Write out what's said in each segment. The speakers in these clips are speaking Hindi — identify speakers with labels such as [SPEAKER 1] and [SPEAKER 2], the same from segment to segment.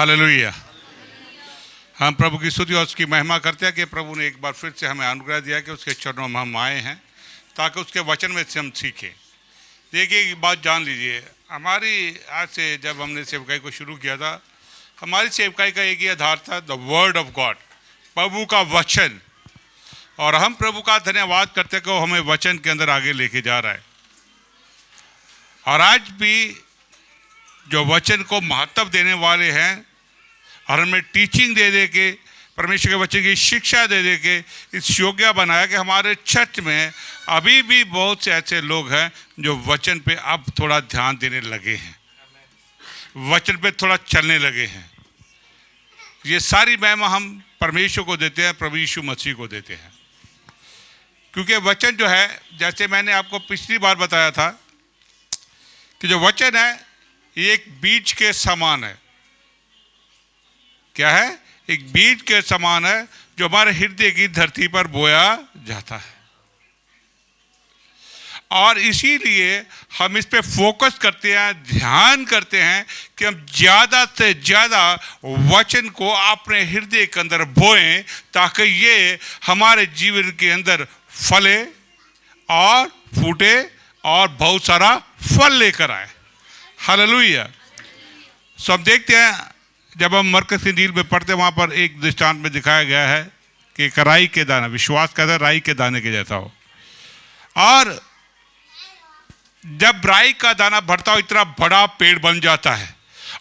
[SPEAKER 1] हालेलुया। हम प्रभु की स्तुति और उसकी महिमा करते हैं कि प्रभु ने एक बार फिर से हमें अनुग्रह दिया कि उसके चरणों में हम आए हैं ताकि उसके वचन में से हम सीखें। देखिए एक बात जान लीजिए, हमारी आज से जब हमने सेवकाई को शुरू किया था, हमारी सेवकाई का एक ही आधार था, द वर्ड ऑफ गॉड, प्रभु का वचन। और हम प्रभु का धन्यवाद करते हैं कि वो हमें वचन के अंदर आगे लेके जा रहा है। और आज भी जो वचन को महत्व देने वाले हैं और हमें टीचिंग दे दे के, परमेश्वर के वचन की शिक्षा दे दे के इस योग्य बनाया कि हमारे चर्च में अभी भी बहुत से ऐसे लोग हैं जो वचन पे अब थोड़ा ध्यान देने लगे हैं, वचन पे थोड़ा चलने लगे हैं। ये सारी महिमा हम परमेश्वर को देते हैं, प्रभु यीशु मसीह को देते हैं। क्योंकि वचन जो है, जैसे मैंने आपको पिछली बार बताया था कि जो वचन है ये एक बीज के समान है। क्या है? एक बीज के समान है जो हमारे हृदय की धरती पर बोया जाता है। और इसीलिए हम इस पे फोकस करते हैं, ध्यान करते हैं कि हम ज़्यादा से ज़्यादा वचन को अपने हृदय के अंदर बोएं ताकि ये हमारे जीवन के अंदर फले और फूटे और बहुत सारा फल लेकर आए। हालेलुया। सो हम देखते हैं, जब हम मरकस की इंजील में पढ़ते हैं, वहाँ पर एक दृष्टांत में दिखाया गया है कि एक राई के दाना, विश्वास का राई के दाने के जैसा हो। और जब राई का दाना बढ़ता हो, इतना बड़ा पेड़ बन जाता है।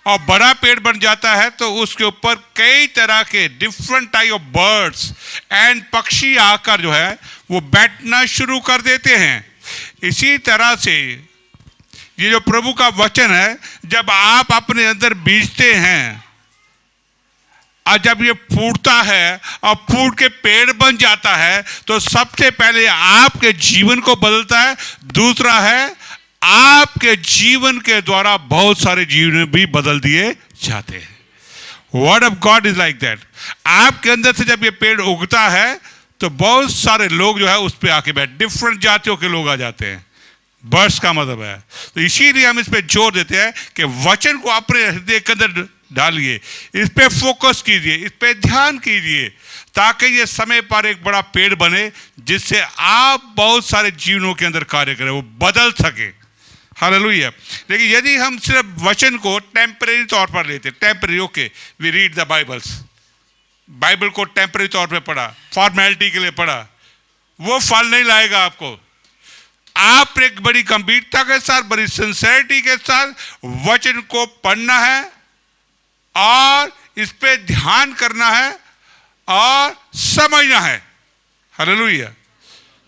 [SPEAKER 1] और बड़ा पेड़ बन जाता है तो उसके ऊपर कई तरह के different type of birds and पक्षी आकर जो है वो बैठना शुरू कर देते हैं। इसी तरह से ये जो प्रभु का वचन है, जब आप अपने अंदर बीजते हैं और जब ये फूटता है और फूट के पेड़ बन जाता है, तो सबसे पहले आपके जीवन को बदलता है। दूसरा है, आपके जीवन के द्वारा बहुत सारे जीवन भी बदल दिए जाते हैं। Word of God is like that. आपके अंदर से जब ये पेड़ उगता है तो बहुत सारे लोग जो है उस पर आके बैठ, डिफरेंट जातियों के लोग आ जाते हैं। बर्ड्स का मतलब है। तो इसीलिए हम इस पे जोर देते हैं कि वचन को अपने हृदय के अंदर डालिए, इस पे फोकस कीजिए, इस पे ध्यान कीजिए ताकि ये समय पर एक बड़ा पेड़ बने जिससे आप बहुत सारे जीवनों के अंदर कार्य करें, वो बदल सके। हालेलुया। लेकिन यदि हम सिर्फ वचन को टेम्परेरी तौर पर लेते, temporary, okay we read the Bibles, Bible को टेम्परेरी तौर पे पढ़ा, फॉर्मेलिटी के लिए पढ़ा, वो फल नहीं लाएगा आपको। आप एक बड़ी गंभीरता के साथ, बड़ी सिंसेरिटी के साथ वचन को पढ़ना है और इस पे ध्यान करना है और समझना है। हालेलुया।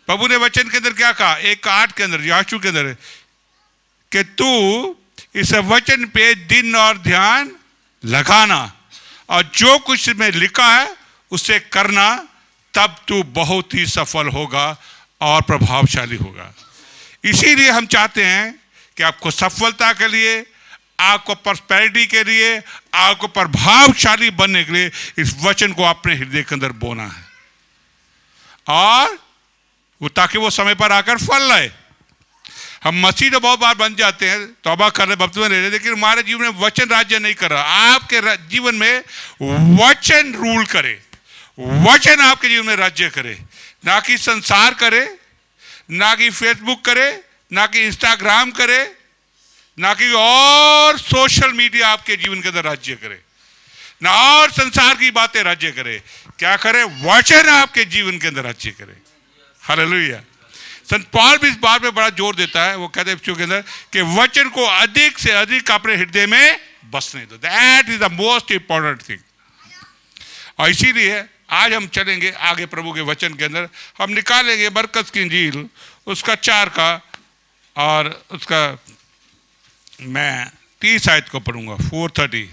[SPEAKER 1] प्रभु ने वचन के अंदर क्या कहा? 1:8 के अंदर, याशू के अंदर, कि तू इस वचन पे दिन और ध्यान लगाना और जो कुछ में लिखा है उसे करना, तब तू बहुत ही सफल होगा और प्रभावशाली होगा। इसीलिए हम चाहते हैं कि आपको सफलता के लिए, आपको प्रॉस्पेरिटी के लिए, आपको प्रभावशाली बनने के लिए इस वचन को अपने हृदय के अंदर बोना है और वो ताकि वो समय पर आकर फल लाए। हम मसीह तो बहुत बार बन जाते हैं, तौबा कर रहे, बपतिस्मा ले रहे, लेकिन हमारे जीवन में वचन राज्य नहीं कर रहा। आपके जीवन में वचन रूल करे, वचन आपके जीवन में राज्य करे, ना कि संसार करे, ना कि फेसबुक करे, ना कि इंस्टाग्राम करे, ना कि और सोशल मीडिया आपके जीवन के अंदर राज्य करे, ना और संसार की बातें राज्य करे। क्या करे? वचन आपके जीवन के अंदर राज्य करे। हालेलुया। संत पौल भी इस बात पे बड़ा जोर देता है। वो कहते हैं के अंदर कि वचन को अधिक से अधिक अपने हृदय में बसने दो। That is the most important thing. और इसीलिए आज हम चलेंगे आगे प्रभु के वचन के अंदर। हम निकालेंगे मरकस की इंजील उसका 4 का और उसका मैं 30 आयत को पढ़ूंगा, 4:30,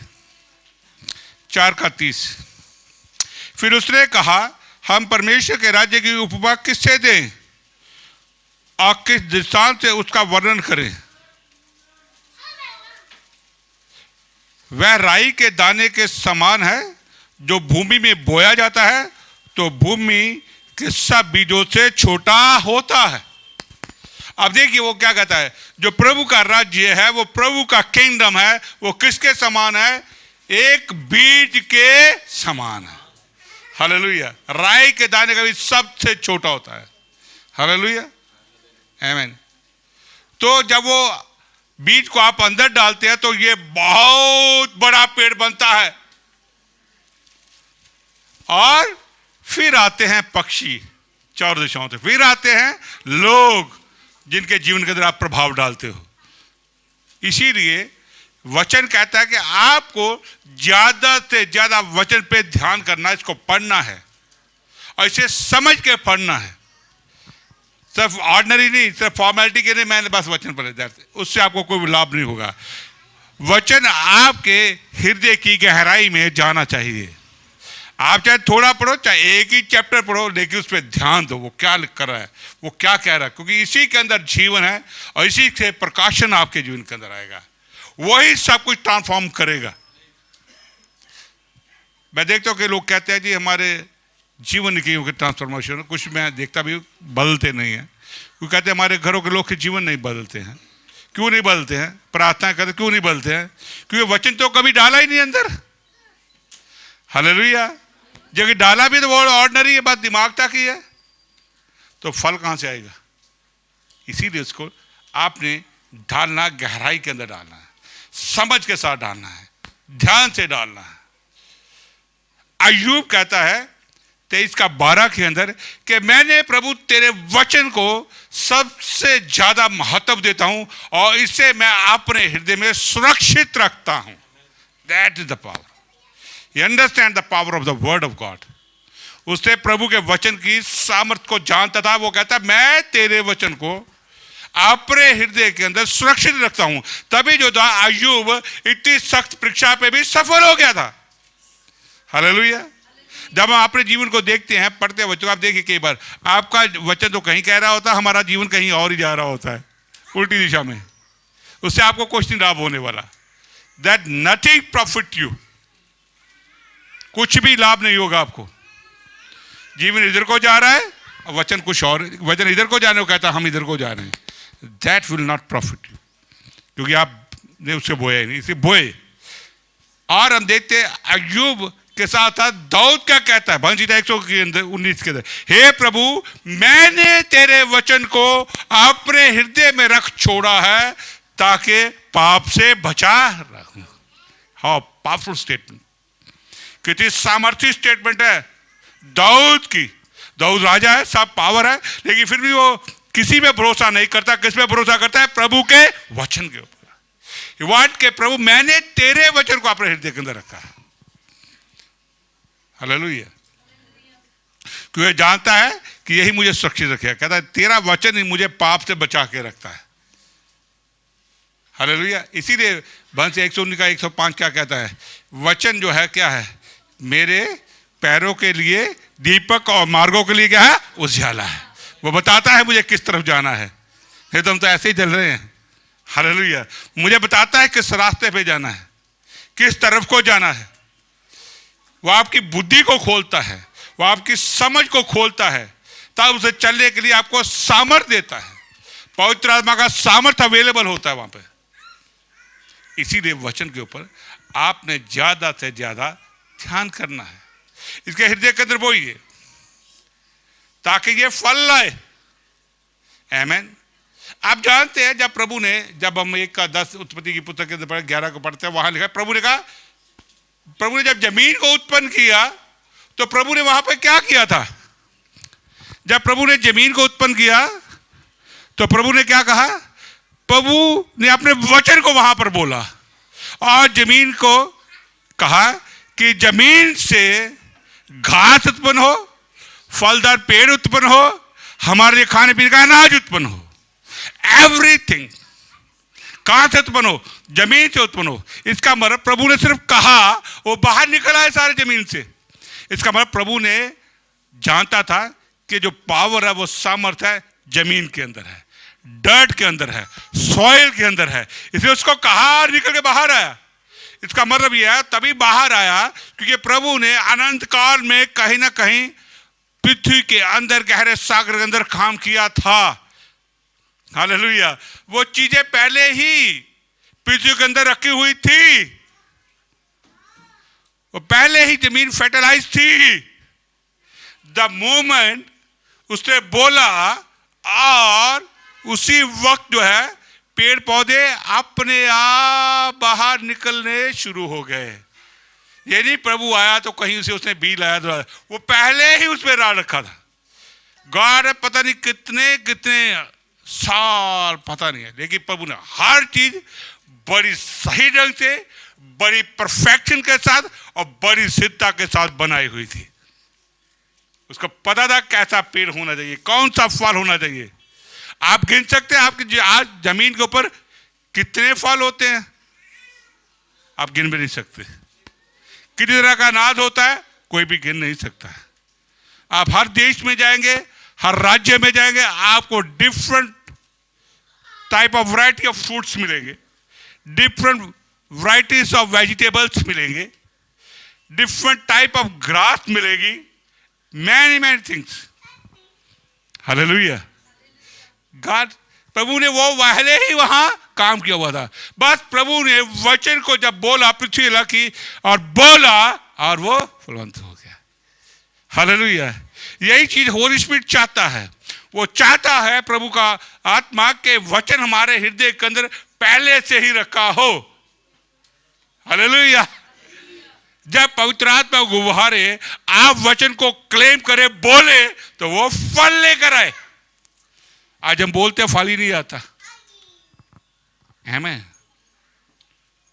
[SPEAKER 1] 4 का 30। फिर उसने कहा, हम परमेश्वर के राज्य की उपमा किससे दें और किस दृष्टांत से उसका वर्णन करें? वह राई के दाने के समान है जो भूमि में बोया जाता है तो भूमि के सब बीजों से छोटा होता है। अब देखिए वो क्या कहता है, जो प्रभु का राज्य है, वो प्रभु का किंगडम है, वो किसके समान है? एक बीज के समान है। हालेलुया। राई के दाने का भी सबसे छोटा होता है। हालेलुया, आमीन। तो जब वो बीज को आप अंदर डालते हैं तो ये बहुत बड़ा पेड़ बनता है। और फिर आते हैं पक्षी चार दिशाओं से, फिर आते हैं लोग जिनके जीवन के अंदर आप प्रभाव डालते हो। इसीलिए वचन कहता है कि आपको ज्यादा से ज्यादा वचन पे ध्यान करना है, इसको पढ़ना है और इसे समझ के पढ़ना है। सिर्फ ऑर्डिनरी नहीं, सिर्फ फॉर्मेलिटी के नहीं मैंने बस वचन पढ़े, उससे आपको कोई लाभ नहीं होगा। वचन आपके हृदय की गहराई में जाना चाहिए। आप चाहे थोड़ा पढ़ो, चाहे एक ही चैप्टर पढ़ो, लेकिन उस पर ध्यान दो वो क्या लिख कर रहा है, वो क्या कह रहा है, क्योंकि इसी के अंदर जीवन है और इसी से प्रकाशन आपके जीवन के अंदर आएगा। वही सब कुछ ट्रांसफॉर्म करेगा। मैं देखता हूँ कि लोग कहते हैं जी हमारे जीवन की ट्रांसफॉर्मेशन, कुछ मैं देखता भी बदलते नहीं है। क्यों कहते हैं हमारे घरों के लोग के जीवन नहीं बदलते हैं। क्यों नहीं बदलते हैं? प्रार्थना करते क्यों नहीं बदलते हैं? क्योंकि वचन तो कभी डाला ही नहीं अंदर। हालेलुया। जब डाला भी तो वो ऑर्डिनरी है, बात दिमाग तक ही है, तो फल कहां से आएगा? इसीलिए उसको आपने डालना, गहराई के अंदर डालना है, समझ के साथ डालना है, ध्यान से डालना है। अय्यूब कहता है 23:12 के अंदर कि मैंने प्रभु तेरे वचन को सबसे ज्यादा महत्व देता हूं और इसे मैं अपने हृदय में सुरक्षित रखता हूं। That is the power. You understand the power of the word of God. उसने प्रभु के वचन की सामर्थ्य को जानता था। वो कहता मैं तेरे वचन को अपने हृदय के अंदर सुरक्षित रखता हूं। तभी जो था अय्यूब इतनी सख्त परीक्षा पे भी सफल हो गया था। हालेलुया। जब हम अपने जीवन को देखते हैं, पढ़ते हैं वचन, आप देखिए कई बार आपका वचन तो कहीं कह रहा होता है, हमारा जीवन कहीं और ही जा रहा होता है, उल्टी दिशा में। उससे आपको कुछ नहीं लाभ होने वाला। That nothing profit you. कुछ भी लाभ नहीं होगा आपको। जीवन इधर को जा रहा है और वचन कुछ और, वचन इधर को जाने को कहता है, हम इधर को जा रहे हैं। That will not profit you, क्योंकि आपने उससे बोया ही नहीं, इसे बोए। और हम देखते हैं अय्यूब के साथ साथ दाऊद क्या कहता है, भजन 119 के अंदर, हे प्रभु मैंने तेरे वचन को अपने हृदय में रख छोड़ा है ताकि पाप से बचा रहूं। हाउ पावरफुल स्टेटमेंट, कितनी सामर्थ्य स्टेटमेंट है दाऊद की। दाऊद राजा है, सब पावर है, लेकिन फिर भी वो किसी पे भरोसा नहीं करता। किस पे भरोसा करता है? प्रभु के वचन के ऊपर। वाट के प्रभु मैंने तेरे वचन को अपने हृदय के अंदर रखा है। हालेलुया। क्योंकि जानता है कि यही मुझे सुरक्षित रखेगा। कहता है तेरा वचन ही मुझे पाप से बचा के रखता है। हालेलुया। इसीलिए भजन 119 का 105 क्या कहता है? वचन जो है क्या है? मेरे पैरों के लिए दीपक और मार्गों के लिए क्या है? उजियाला है। वो बताता है मुझे किस तरफ जाना है। नहीं तो हम तो ऐसे ही चल रहे हैं। हालेलुया। मुझे बताता है किस रास्ते पे जाना है, किस तरफ को जाना है। वो आपकी बुद्धि को खोलता है, वो आपकी समझ को खोलता है, तब उसे चलने के लिए आपको सामर्थ्य देता है। पवित्र आत्मा का सामर्थ्य अवेलेबल होता है वहां पे। इसीलिए वचन के ऊपर आपने ज्यादा से ज्यादा ध्यान करना है, इसके हृदय के अंदर बोइए ताकि ये फल लाए। आमीन। आप जानते हैं जब प्रभु ने, जब हम 1:10 उत्पत्ति की पुस्तक के अंदर 11 को पढ़ते हैं, वहां लिखा प्रभु ने कहा, प्रभु ने जब जमीन को उत्पन्न किया तो प्रभु ने वहां पर क्या किया था? जब प्रभु ने जमीन को उत्पन्न किया तो प्रभु ने क्या कहा? प्रभु ने अपने वचन को वहां पर बोला और जमीन को कहा कि जमीन से घास उत्पन्न हो, फलदार पेड़ उत्पन्न हो, हमारे लिए खाने पीने का अनाज उत्पन्न हो। एवरीथिंग कहां से उत्पन्न हो? जमीन से उत्पन्न हो। इसका मतलब प्रभु ने सिर्फ कहा, वो बाहर निकला है सारे जमीन से। इसका मतलब प्रभु ने जानता था कि जो पावर है, वो सामर्थ्य है जमीन के अंदर है, डर्ट के अंदर है, सॉइल के अंदर है। इसलिए उसको कहा और निकल के बाहर आया। इसका मतलब यह है तभी बाहर आया क्योंकि प्रभु ने अनंत काल में कहीं ना कहीं पृथ्वी के अंदर, गहरे सागर के अंदर काम किया था। हालेलुया। वो चीजें पहले ही पृथ्वी के अंदर रखी हुई थी। वो पहले ही जमीन फर्टिलाइज थी। द मोमेंट उसने बोला और उसी वक्त जो है पेड़ पौधे अपने आप बाहर निकलने शुरू हो गए। ये नहीं प्रभु आया तो कहीं से उसने बीज लाया तो वो पहले ही उसमें डाल रखा था। गॉड ने पता नहीं कितने कितने साल पता नहीं है, लेकिन प्रभु ने हर चीज बड़ी सही ढंग से, बड़ी परफेक्शन के साथ और बड़ी सिद्धता के साथ बनाई हुई थी। उसको पता था कैसा पेड़ होना चाहिए, कौन सा फल होना चाहिए। आप गिन सकते हैं आपकी आज जमीन के ऊपर कितने फल होते हैं? आप गिन भी नहीं सकते। कितनी तरह का अनाज होता है कोई भी गिन नहीं सकता है। आप हर देश में जाएंगे, हर राज्य में जाएंगे, आपको different type of variety of fruits मिलेंगे, डिफरेंट वैरायटीज ऑफ वेजिटेबल्स मिलेंगे, डिफरेंट टाइप ऑफ ग्रास मिलेगी, many many things. Hallelujah. God प्रभु ने वो पहले ही वहां काम किया हुआ था। बस प्रभु ने वचन को जब बोला, पृथ्वी लकी और बोला और वो फलवंत हो गया। हालेलुया। यही चीज होली स्पिरिट चाहता है। वो चाहता है प्रभु का आत्मा के वचन हमारे हृदय के अंदर पहले से ही रखा हो। हालेलुया। जब पवित्र आत्मा गुब्बारे आप वचन को क्लेम करे, बोले, तो वो फल लेकर आए। आज हम बोलते फल ही नहीं आता है। मैं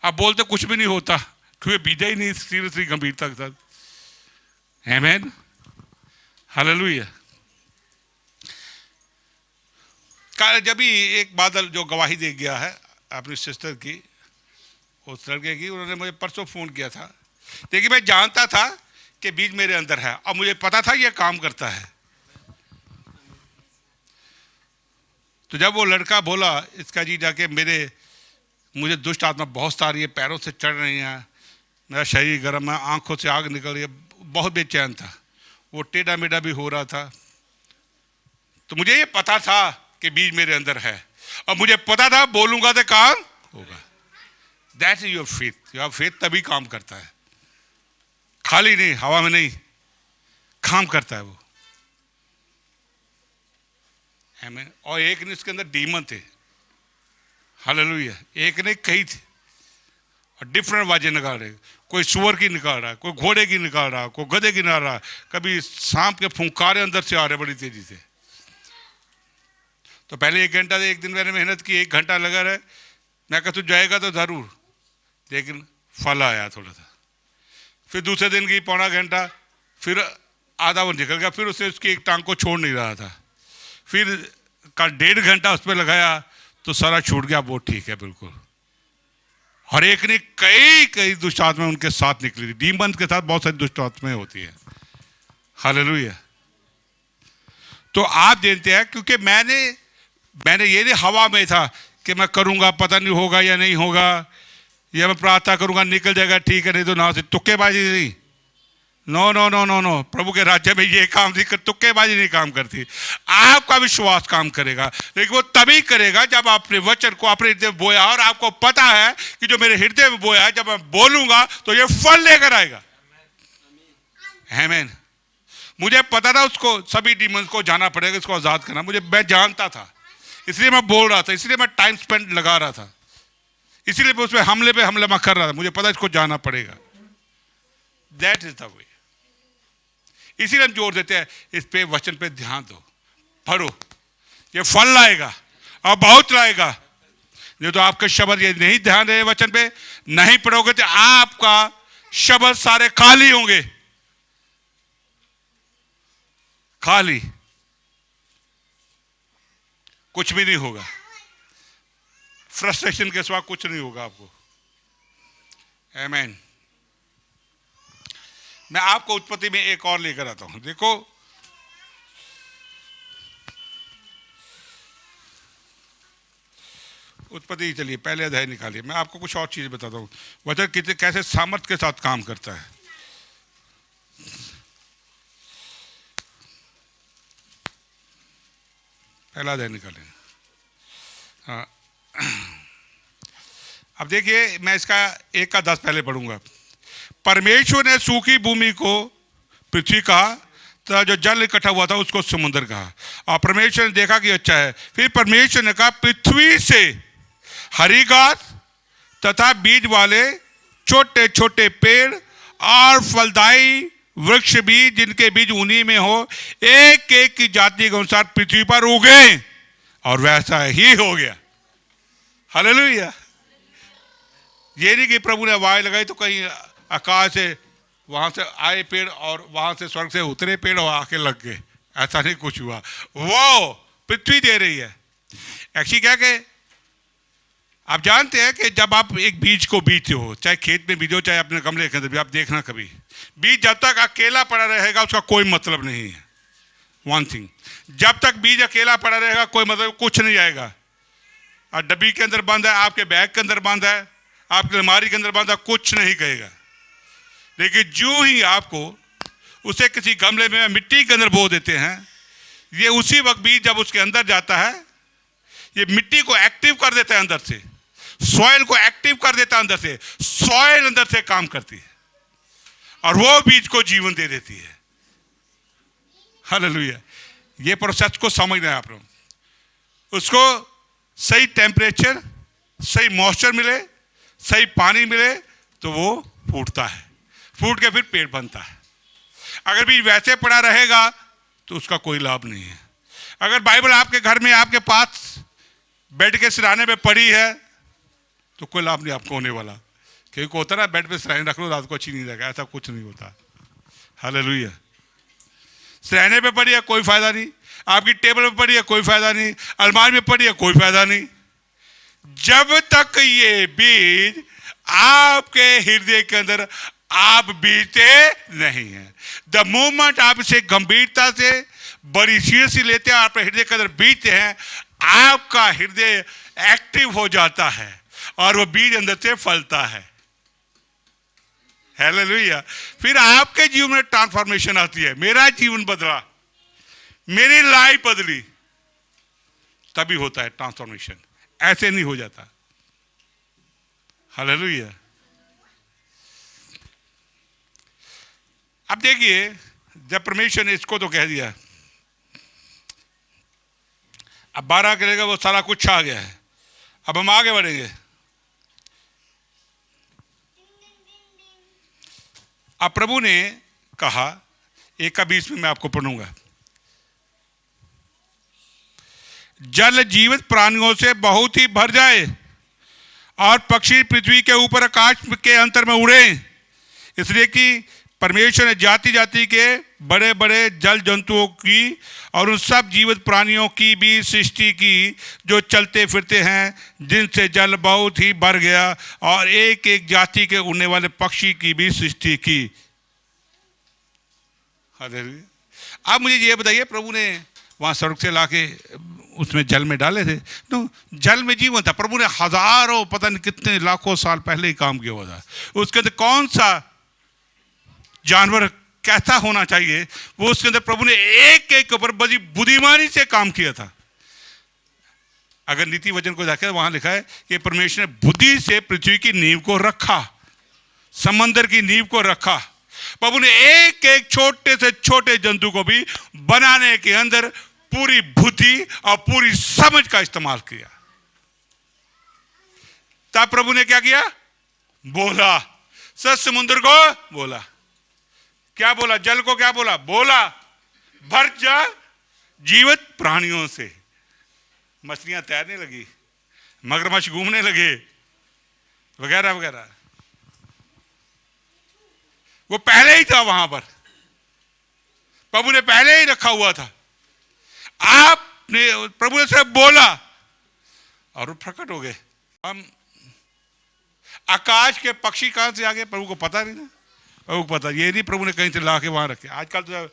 [SPEAKER 1] आप बोलते कुछ भी नहीं होता क्योंकि बीजा ही नहीं सीरियसली गंभीरता के साथ। आमीन। हालेलुया। जब भी एक बादल जो गवाही दे गया है अपनी सिस्टर की, उस लड़के की, उन्होंने मुझे परसों फोन किया था। देखिए मैं जानता था कि बीज मेरे अंदर है और मुझे पता था यह काम करता है। तो जब वो लड़का बोला इसका जी जाके मुझे दुष्ट आत्मा बहुत सारी है, पैरों से चढ़ रही है, मेरा शरीर गर्म है, आंखों से आग निकल रही है, बहुत बेचैन था, वो टेढ़ा मेढ़ा भी हो रहा था। तो मुझे ये पता था कि बीज मेरे अंदर है और मुझे पता था बोलूंगा तो काम होगा। That is your faith. Your faith तभी काम करता है, खाली नहीं, हवा में नहीं, काम करता है वो। आमीन। और एक ने इसके अंदर डीमन थे। हालेलुया। एक ने कई थे और डिफरेंट आवाजें निकाल रहे। कोई सुअर की निकाल रहा है, कोई घोड़े की निकाल रहा है, कोई गधे की निकाल रहा है, कभी सांप के फुंकारे अंदर से आ रहे बड़ी तेजी से। तो पहले 1 घंटा एक दिन मैंने मेहनत की, 1 घंटा लगा रहे। मैं कहा तू जाएगा तो जरूर, लेकिन फल आया थोड़ा सा। फिर दूसरे दिन की पौना घंटा, फिर आधा वो निकल गया, फिर उसने उसकी एक टांग को छोड़ नहीं रहा था। फिर कल 1.5 घंटा उस पर लगाया तो सारा छूट गया, वो ठीक है बिल्कुल। और एक ने कई दुष्ट आत्माएं उनके साथ निकली थी। डीमन के साथ बहुत सारी दुष्ट आत्माएं होती है। हालेलुया। तो आप जानते हैं क्योंकि मैंने ये नहीं हवा में था कि मैं करूंगा, पता नहीं होगा या नहीं होगा, या मैं प्रार्थना करूंगा निकल जाएगा ठीक है, नहीं तो ना से तुक्केबाजी नहीं। No no no no no. प्रभु के राज्य में ये काम नहीं कर, तुक्केबाजी नहीं काम करती। आपका विश्वास काम करेगा, लेकिन वो तभी करेगा जब आपने वचन को अपने हृदय में बोया और आपको पता है कि जो मेरे हृदय में बोया है जब मैं बोलूंगा तो ये फल लेकर आएगा। आमीन। मुझे पता था उसको सभी डीमंस को जाना पड़ेगा, इसको आजाद करना। मैं जानता था, इसलिए मैं बोल रहा था, इसलिए मैं टाइम स्पेंड लगा रहा था, इसलिए मैं उसमें हमले पे हमला मैं कर रहा था। मुझे पता इसको जाना पड़ेगा। That is the way. इसीलिए हम जोर देते हैं इस पे, वचन पे ध्यान दो, पढ़ो, ये फल लाएगा और बहुत लाएगा। नहीं तो आपके शब्द ये नहीं ध्यान दे वचन पे, नहीं पढ़ोगे तो आपका शब्द सारे खाली होंगे, खाली, कुछ भी नहीं होगा। फ्रस्ट्रेशन के सिवा कुछ नहीं होगा आपको। आमीन। मैं आपको उत्पत्ति में एक और लेकर आता हूं। देखो उत्पत्ति, चलिए पहले अध्याय निकालिए। मैं आपको कुछ और चीज बताता हूं, वचन कितने कैसे सामर्थ्य के साथ काम करता है। पहला अध्याय निकालें। हाँ अब देखिए, मैं इसका 1 का 10 पहले पढ़ूंगा। परमेश्वर ने सूखी भूमि को पृथ्वी कहा, तो जो जल इकट्ठा हुआ था उसको समुद्र कहा। और परमेश्वर ने देखा कि अच्छा है। फिर परमेश्वर ने कहा पृथ्वी से हरी घास तथा बीज वाले छोटे छोटे पेड़ और फलदायी वृक्ष भी, जिनके बीज उन्हीं में हो, एक एक की जाति के अनुसार पृथ्वी पर उगे। और वैसा ही हो गया। हालेलुया। ये नहीं कि प्रभु ने आवाज लगाई तो कहीं आकाश से वहां से आए पेड़ और वहां से स्वर्ग से उतरे पेड़ और आके लग गए, ऐसा नहीं कुछ हुआ। वो पृथ्वी दे रही है। एक्चुअली क्या कि आप जानते हैं कि जब आप एक बीज को बीजते हो, चाहे खेत में बीजो चाहे अपने गमले के अंदर भी, आप देखना कभी बीज जब तक अकेला पड़ा रहेगा उसका कोई मतलब नहीं है। वन थिंग, जब तक बीज अकेला पड़ा रहेगा कोई मतलब कुछ नहीं आएगा। और डब्बी के अंदर बंद है, आपके बैग के अंदर बंद है, आपकी अलमारी के अंदर बंद है, कुछ नहीं कहेगा। लेकिन जो ही आपको उसे किसी गमले में मिट्टी के अंदर बो देते हैं, ये उसी वक्त बीज जब उसके अंदर जाता है, ये मिट्टी को एक्टिव कर देता है अंदर से, सॉइल को एक्टिव कर देता है अंदर से, सॉइल अंदर से काम करती है और वो बीज को जीवन दे देती है। हालेलुया। ये प्रोसेस को समझना है आप लोग। उसको सही टेम्परेचर, सही मॉइस्चर मिले, सही पानी मिले तो वो फूटता है, फूट के फिर पेड़ बनता है। अगर बीज वैसे पड़ा रहेगा तो उसका कोई लाभ नहीं है। अगर बाइबल आपके घर में आपके पास बेड के सिराने पे पड़ी है तो कोई लाभ नहीं आपको होने वाला, क्योंकि होता ना बेड पे सिराने रख लो रात को अच्छी नींद आएगा, ऐसा कुछ नहीं होता। हालेलुया। सिराने पे पड़ी है कोई फायदा नहीं, आपकी टेबल पे पड़ी है कोई फायदा नहीं, अलमारी में पड़ी है कोई फायदा नहीं, जब तक ये बीज आपके हृदय के अंदर आप बीजते नहीं है। द मोमेंट आप इसे गंभीरता से बड़ी सीरियसली लेते हैं, आप हृदय के अंदर बीजते हैं, आपका हृदय एक्टिव हो जाता है और वो बीज अंदर से फलता है। हालेलुया। फिर आपके जीवन में ट्रांसफॉर्मेशन आती है। मेरा जीवन बदला, मेरी लाइफ बदली, तभी होता है ट्रांसफॉर्मेशन, ऐसे नहीं हो जाता। हालेलुया। अब देखिए, जब परमेश्वर ने इसको तो कह दिया, अब 12 करेगा वो सारा कुछ आ गया है। अब हम आगे बढ़ेंगे। अब प्रभु ने कहा, 1:20 में मैं आपको पढ़ूंगा, जल जीवित प्राणियों से बहुत ही भर जाए और पक्षी पृथ्वी के ऊपर आकाश के अंतर में उड़े, इसलिए कि परमेश्वर ने जाति जाति के बड़े बड़े जल जंतुओं की और उन सब जीवित प्राणियों की भी सृष्टि की जो चलते फिरते हैं, जिनसे जल बहुत ही भर गया, और एक एक जाति के उड़ने वाले पक्षी की भी सृष्टि की। अब मुझे ये बताइए, प्रभु ने वहाँ स्वर्ग से लाके उसमें जल में डाले थे, तो जल में जीवन था। प्रभु ने हजारों पता नहीं कितने लाखों साल पहले ही काम किया हुआ था। उसके अंदर कौन सा जानवर कैसा होना चाहिए, वो उसके अंदर प्रभु ने एक एक ऊपर बड़ी बुद्धिमानी से काम किया था। अगर नीति वचन को जाकर वहां लिखा है कि परमेश्वर ने बुद्धि से पृथ्वी की नींव को रखा, समंदर की नींव को रखा। प्रभु ने एक एक छोटे से छोटे जंतु को भी बनाने के अंदर पूरी बुद्धि और पूरी समझ का इस्तेमाल किया। तब प्रभु ने क्या किया? बोला, सच समुद्र को बोला। क्या बोला? जल को क्या बोला? बोला, भर जा जीवित प्राणियों से। मछलियां तैरने लगी, मगरमच्छ घूमने लगे, वगैरह वगैरह। वो पहले ही था वहां पर, प्रभु ने पहले ही रखा हुआ था। आपने, प्रभु ने सिर्फ बोला और वो प्रकट हो गए। हम आकाश के पक्षी कहां से आ गए प्रभु को पता नहीं ना। प्रभु को पता, ये नहीं प्रभु ने कहीं से ला के वहां रखे। आजकल तो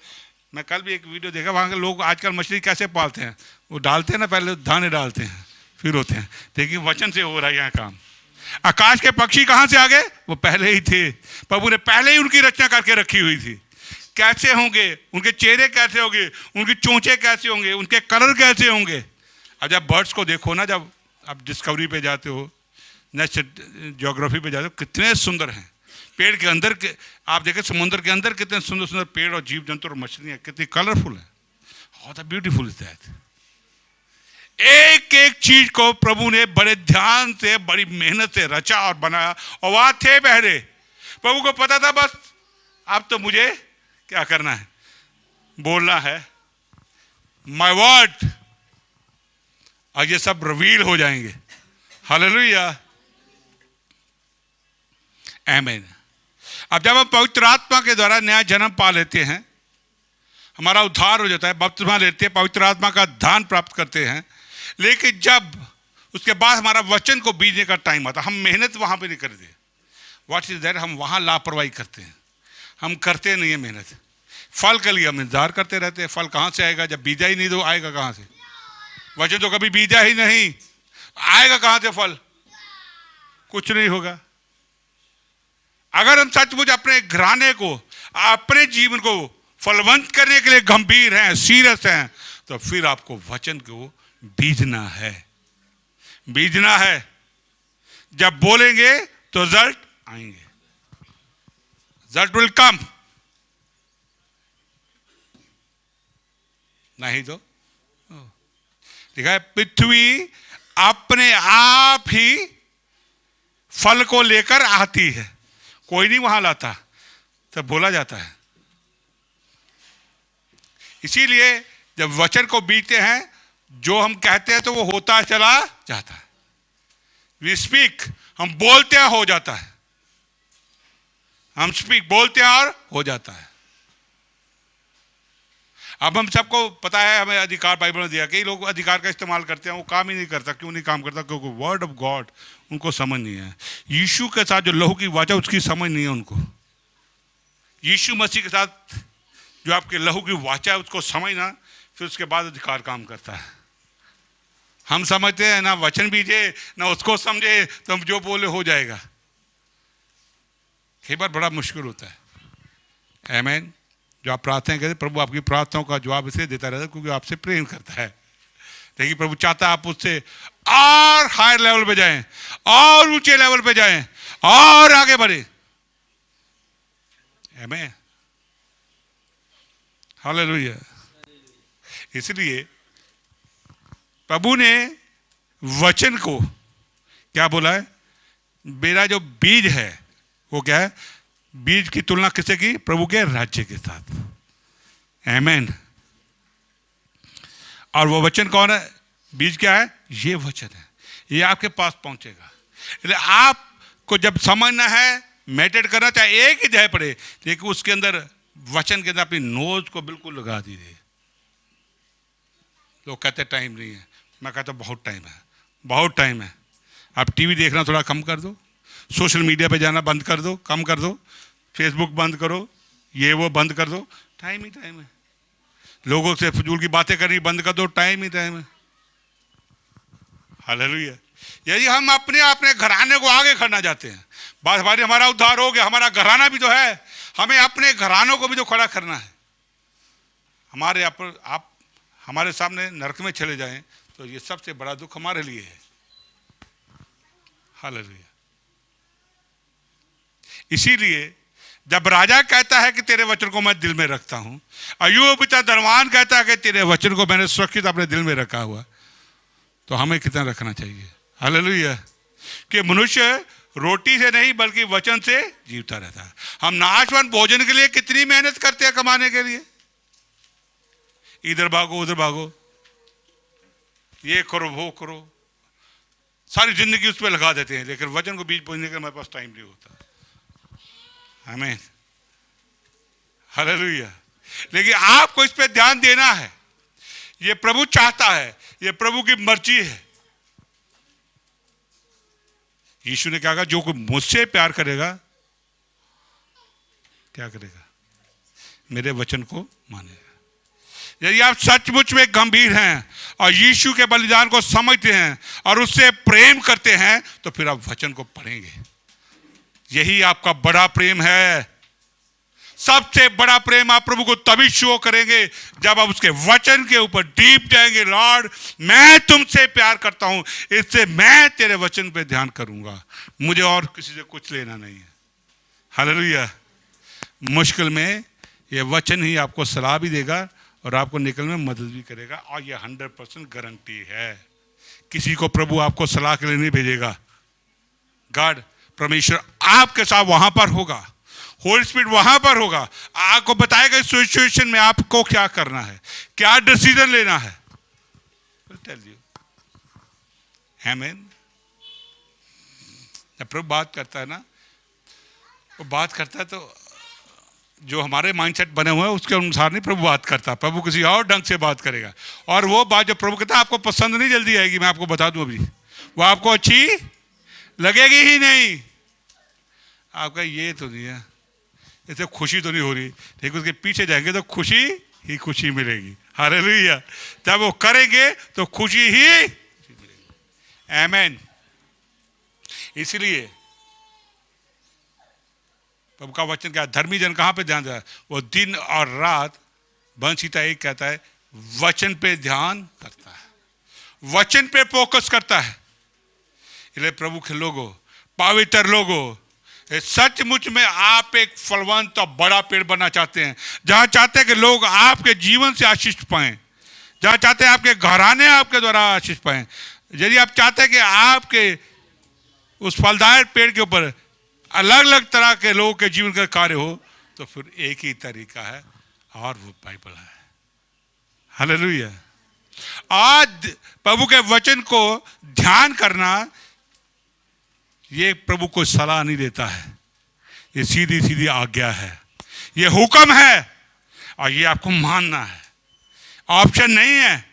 [SPEAKER 1] मैं कल भी एक वीडियो देखा, वहां के लोग आजकल मछली कैसे पालते हैं, वो डालते हैं ना, पहले दाने डालते हैं फिर होते हैं। देखिए वचन से हो रहा है यहाँ काम। आकाश के पक्षी कहां से आ गए? वो पहले ही थे, प्रभु ने पहले ही उनकी रचना करके रखी हुई थी। कैसे होंगे, उनके चेहरे कैसे होंगे, उनकी चोंचे कैसे होंगे, उनके कलर कैसे होंगे। अब जब बर्ड्स को देखो ना, जब आप डिस्कवरी पे जाते हो, नेक्स्ट ज्योग्राफी पे जाते हो, कितने सुंदर हैं। पेड़ के अंदर के आप देखें, समुद्र के अंदर कितने सुंदर सुंदर पेड़ और जीव जंतु और मछलियां कितनी कलरफुल है। How the beautiful is that. एक एक चीज को प्रभु ने बड़े ध्यान से, बड़ी मेहनत से रचा और बनाया। और वहां थे बहरे, प्रभु को पता था बस अब तो मुझे क्या करना है, बोलना है माय वर्ड, और ये सब रिवील हो जाएंगे। हालेलुया, आमीन। अब जब हम पवित्र आत्मा के द्वारा नया जन्म पा लेते हैं, हमारा उद्धार हो जाता है, बपतिस्मा लेते हैं, पवित्र आत्मा का दान प्राप्त करते हैं, लेकिन जब उसके बाद हमारा वचन को बीजने का टाइम आता, हम मेहनत वहां पे नहीं करते। What is that? हम वहां लापरवाही करते हैं, हम करते नहीं है मेहनत। फल के लिए हम इंतजार करते रहते हैं। फल कहां से आएगा? जब बीजा ही नहीं तो आएगा कहां से? वचन तो कभी बीजा ही नहीं, आएगा कहां से फल? कुछ नहीं होगा। अगर हम सचमुच अपने घराने को, अपने जीवन को फलवंत करने के लिए गंभीर हैं, सीरियस हैं, तो फिर आपको वचन को बीजना है, बीजना है। जब बोलेंगे तो रिजल्ट आएंगे, रिजल्ट विल कम। नहीं तो लिखा है पृथ्वी अपने आप ही फल को लेकर आती है, कोई नहीं वहां लाता, तब बोला जाता है। इसीलिए जब वचन को बीते हैं, जो हम कहते हैं तो वो होता चला जाता है। वी स्पीक, हम बोलते हैं हो जाता है। हम स्पीक, बोलते हैं और हो जाता है। अब हम सबको पता है, हमें अधिकार बाइबल ने दिया। कई लोग अधिकार का इस्तेमाल करते हैं, वो काम ही नहीं करता। क्यों नहीं काम करता? क्योंकि वर्ड ऑफ गॉड उनको समझ नहीं है। यीशु के साथ जो लहू की वाचा, उसकी समझ नहीं है उनको। यीशु मसीह के साथ जो आपके लहू की वाचा है, उसको समझना, फिर उसके बाद अधिकार काम करता है। हम समझते हैं ना वचन बीजे ना उसको समझे, तो हम जो बोले हो जाएगा। कई बार बड़ा मुश्किल होता है। आमीन। जो आप प्रार्थना करते, प्रभु आपकी प्रार्थनाओं का जवाब इसलिए देता रहता है क्योंकि आपसे प्रेम करता है। लेकिन प्रभु चाहता है आप उससे और हायर लेवल पे जाएं, और ऊंचे लेवल पे जाएं, और आगे बढ़े। आमीन, हालेलुया। इसलिए प्रभु ने वचन को क्या बोला है? मेरा जो बीज है वो क्या है? बीज की तुलना किससे की? प्रभु के राज्य के साथ। आमीन। और वो वचन कौन है? बीज क्या है? ये वचन है, ये आपके पास पहुंचेगा। इसलिए आपको जब समझना है, मेडिटेट करना, चाहे एक ही अध्याय पढ़े, लेकिन उसके अंदर वचन के अंदर अपनी नोज को बिल्कुल लगा दीजिए। लोग कहते टाइम नहीं है, मैं कहता बहुत टाइम है, बहुत टाइम है। आप टीवी देखना थोड़ा कम कर दो, सोशल मीडिया पे जाना बंद कर दो, कम कर दो, फेसबुक बंद करो, ये वो बंद कर दो, टाइम ही टाइम है। लोगों से फजूल की बातें करनी बंद कर दो, टाइम ही टाइम है। हालेलुया। यदि हम अपने अपने घराने को आगे करना चाहते हैं, बात हमारी, हमारा उद्धार हो गया, हमारा घराना भी तो है, हमें अपने घरानों को भी तो खड़ा करना है। हमारे आप हमारे सामने नरक में चले जाएं तो ये सबसे बड़ा दुख हमारे लिए है। हालेलुया। इसीलिए जब राजा कहता है कि तेरे वचन को मैं दिल में रखता हूं, अय्यूब पिता धनवान कहता है कि तेरे वचन को मैंने सुरक्षित अपने दिल में रखा हुआ, तो हमें कितना रखना चाहिए। हालेलुया। कि मनुष्य रोटी से नहीं बल्कि वचन से जीवता रहता है। हम नाशवान भोजन के लिए कितनी मेहनत करते हैं कमाने के लिए, इधर भागो उधर भागो, ये करो वो करो, सारी जिंदगी उस पर लगा देते हैं, लेकिन वचन को बीज बोने का हमारे पास टाइम नहीं होता। आमीन, हालेलुया। लेकिन आपको इस पे ध्यान देना है, ये प्रभु चाहता है, ये प्रभु की मर्जी है। यीशु ने क्या कहा? जो कोई मुझसे प्यार करेगा, क्या करेगा? मेरे वचन को मानेगा। यदि आप सचमुच में गंभीर हैं और यीशु के बलिदान को समझते हैं और उससे प्रेम करते हैं, तो फिर आप वचन को पढ़ेंगे। यही आपका बड़ा प्रेम है। सबसे बड़ा प्रेम आप प्रभु को तभी शो करेंगे जब आप उसके वचन के ऊपर डीप जाएंगे। लॉर्ड, मैं तुमसे प्यार करता हूं, इससे मैं तेरे वचन पे ध्यान करूंगा, मुझे और किसी से कुछ लेना नहीं है। हालेलुया। मुश्किल में ये वचन ही आपको सलाह भी देगा और आपको निकलने में मदद भी करेगा, और ये 100% गारंटी है। किसी को प्रभु आपको सलाह के लिए नहीं भेजेगा। गॉड, परमेश्वर आपके साथ वहां पर होगा, होली स्पिरिट वहां पर होगा, आपको बताएगा इस सिचुएशन में आपको क्या करना है, क्या डिसीजन लेना है। टेल यू, आमीन। जब प्रभु बात करता है ना, वो बात करता है तो जो हमारे माइंडसेट बने हुए हैं उसके अनुसार नहीं प्रभु बात करता, प्रभु किसी और ढंग से बात करेगा। और वो बात जो प्रभु कहता है आपको पसंद नहीं जल्दी आएगी, मैं आपको बता दूं अभी, वो आपको अच्छी लगेगी ही नहीं। आपका ये तो नहीं है, इससे खुशी तो नहीं हो रही, लेकिन उसके पीछे जाएंगे तो खुशी ही खुशी मिलेगी। हालेलुया। जब वो करेंगे तो खुशी ही मिलेगी। आमीन। इसलिए प्रभु का वचन क्या, धर्मी जन कहाँ पे ध्यान देता है? वो दिन और रात, बंसीता एक कहता है, वचन पे ध्यान करता है, वचन पे फोकस करता है। इसलिए प्रभु के लोगों, पवित्र लोगों, सचमुच में आप एक फलवंत और बड़ा पेड़ बनना चाहते हैं, जहां चाहते हैं कि लोग आपके जीवन से आशीष पाएं, जहां चाहते हैं आपके घराने आपके द्वारा आशीष पाएं, यदि आप चाहते हैं कि आपके उस फलदायक पेड़ के ऊपर अलग अलग तरह के लोगों के जीवन का कार्य हो, तो फिर एक ही तरीका है, और वो बाइबल है। हालेलुया। आज प्रभु के वचन को ध्यान करना, ये प्रभु को सलाह नहीं देता है, ये सीधी सीधी आज्ञा है, ये हुक्म है, और ये आपको मानना है, ऑप्शन नहीं है।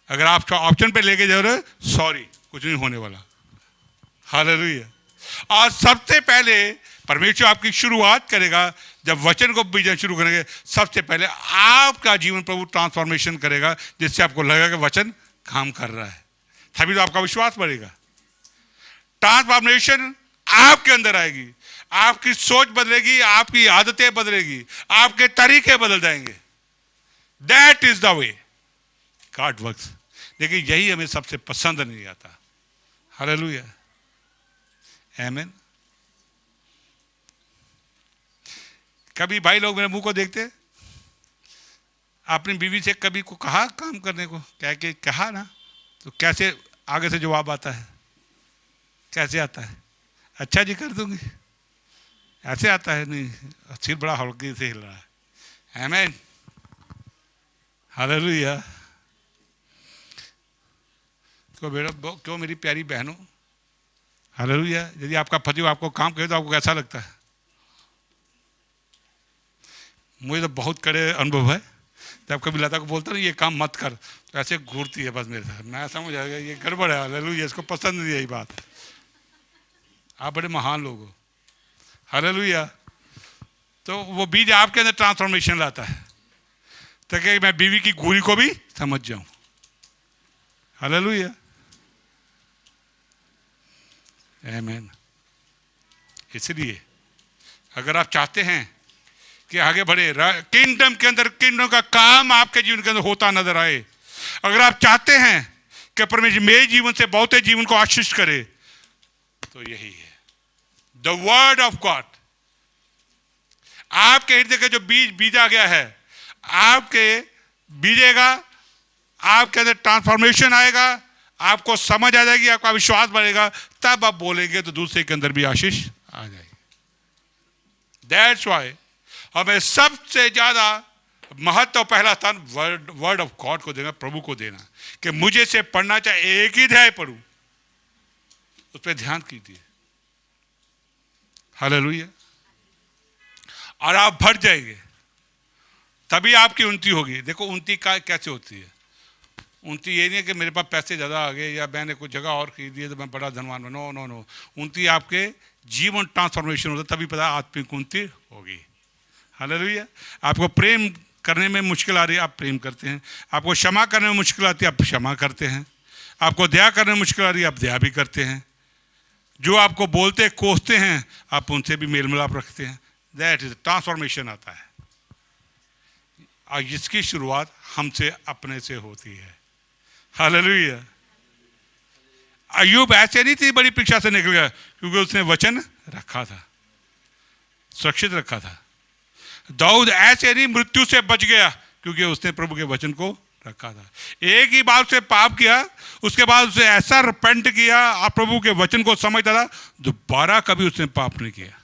[SPEAKER 1] अगर आप ऑप्शन पे लेके जा रहे, सॉरी, कुछ नहीं होने वाला। हालेलुया। आज सबसे पहले परमेश्वर आपकी शुरुआत करेगा, जब वचन को बीजना शुरू करेंगे, सबसे पहले आपका जीवन प्रभु ट्रांसफॉर्मेशन करेगा, जिससे आपको लगेगा कि वचन काम कर रहा है, तभी तो आपका विश्वास बढ़ेगा। ट्रांसफॉर्मेशन आपके अंदर आएगी, आपकी सोच बदलेगी, आपकी आदतें बदलेगी, आपके तरीके बदल जाएंगे। That is the way God works. लेकिन यही हमें सबसे पसंद नहीं आता। हालेलुया। आमीन। कभी भाई लोग मेरे मुंह को देखते, अपनी बीवी से कभी को कहा काम करने को, क्या कि कहा ना, तो कैसे आगे से जवाब आता है? कैसे आता है? अच्छा जी कर दूंगी, ऐसे आता है? नहीं, सिर बड़ा हल्के से हिल रहा है। आमीन। हालेलुया। क्यों बेटा, क्यों मेरी प्यारी बहनों, हालेलुया। यदि आपका पति आपको काम करे तो आपको कैसा लगता है? मुझे तो बहुत कड़े अनुभव है। जब कभी लता को बोलता ना ये काम मत कर, तो ऐसे घूरती है बस मेरे साथ, मैं समझ आ गया ये गड़बड़ है। हालेलुया, इसको पसंद नहीं है ये बात। आप बड़े महान लोग हो। हालेलुया। तो वो बीज आपके अंदर ट्रांसफॉर्मेशन लाता है, ताकि मैं बीवी की घूरी को भी समझ जाऊं। हालेलुया। आमीन। इसलिए अगर आप चाहते हैं कि आगे बढ़े, किंगडम के अंदर, किंगडम का काम आपके जीवन के अंदर होता नजर आए, अगर आप चाहते हैं कि परमेश्वर मेरे जीवन से बहुते जीवन को आशीष करे, तो यही है द वर्ड ऑफ गॉड। आपके हृदय का जो बीज बीजा गया है, आपके बीजेगा, आपके अंदर ट्रांसफॉर्मेशन आएगा, आपको समझ आ जाएगी, आपका विश्वास बढ़ेगा, तब आप बोलेंगे तो दूसरे के अंदर भी आशीष आ जाएगी। दैट्स व्हाई हमें सबसे ज्यादा महत्व, पहला स्थान वर्ड ऑफ गॉड को देना, प्रभु को देना, कि मुझे से पढ़ना चाहे एक ही अध्याय पढ़ूं, उस पर ध्यान कीजिए। हालेलुया। और आप भर जाएंगे, तभी आपकी उन्नति होगी। देखो उन्नति का कैसे होती है? उन्नति ये नहीं है कि मेरे पास पैसे ज़्यादा आ गए या मैंने कुछ जगह और खरीदी है तो मैं बड़ा धनवान बना। No no no. उन्नति आपके जीवन ट्रांसफॉर्मेशन होता है, तभी पता आत्मिक उन्नति होगी। हालेलुया। आपको प्रेम करने में मुश्किल आ रही है, आप प्रेम करते हैं। आपको क्षमा करने में मुश्किल आती है, आप क्षमा करते हैं। आपको दया करने में मुश्किल आ रही है, आप दया भी करते हैं। जो आपको बोलते कोसते हैं, आप उनसे भी मेल मिलाप रखते हैं। दैट इज ट्रांसफॉर्मेशन आता है, और इसकी शुरुआत हमसे अपने से होती है। हालेलुया। अय्यूब ऐसे नहीं थी बड़ी परीक्षा से निकल गया, क्योंकि उसने वचन रखा था। सुरक्षित रखा था। दाऊद ऐसे नहीं मृत्यु से बच गया क्योंकि उसने प्रभु के वचन को रखा था। एक ही बार उसने पाप किया, उसके बाद उसने ऐसा रिपेंट किया और प्रभु के वचन को समझता था, दोबारा कभी उसने पाप नहीं किया।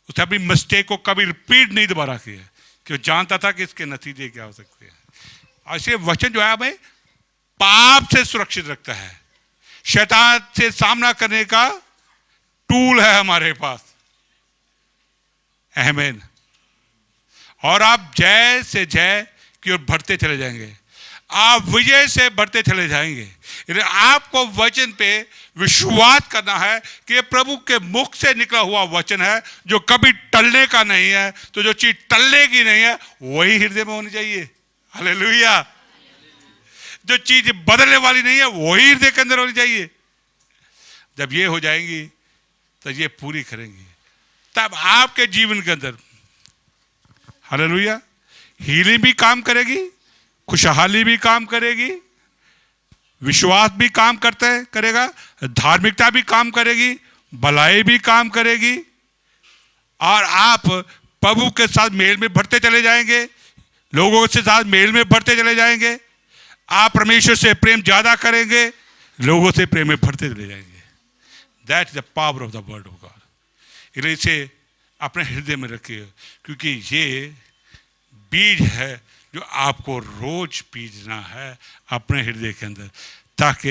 [SPEAKER 1] उसने अपनी मिस्टेक को कभी रिपीट नहीं दोबारा किया क्योंकि जानता था कि इसके नतीजे क्या हो सकते हैं। ऐसे वचन जो है हमें पाप से सुरक्षित रखता है, शैतान से सामना करने का टूल है हमारे पास। आमीन। और आप जय से जय की ओर बढ़ते चले जाएंगे, आप विजय से बढ़ते चले जाएंगे। आपको वचन पे विश्वास करना है कि प्रभु के मुख से निकला हुआ वचन है जो कभी टलने का नहीं है। तो जो चीज टलने की नहीं है वही हृदय में होनी चाहिए। हालेलुया। जो चीज बदलने वाली नहीं है वही हृदय के अंदर होनी चाहिए। जब ये हो जाएंगी तो ये पूरी करेंगी, तब आपके जीवन के अंदर हालेलुया हीलिंग भी काम करेगी, खुशहाली भी काम करेगी, विश्वास भी काम करेगा, धार्मिकता भी काम करेगी, भलाई भी काम करेगी, और आप प्रभु के साथ मेल में बढ़ते चले जाएंगे, लोगों के साथ मेल में बढ़ते चले जाएंगे। आप परमेश्वर से प्रेम ज्यादा करेंगे, लोगों से प्रेम में बढ़ते चले जाएंगे। That is the power of the word of God. इसे अपने हृदय में रखिए क्योंकि ये बीज है जो आपको रोज बीजना है अपने हृदय के अंदर, ताकि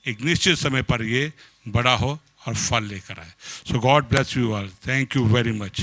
[SPEAKER 1] एक निश्चित समय पर ये बड़ा हो और फल लेकर आए। So God bless you all. Thank you very much.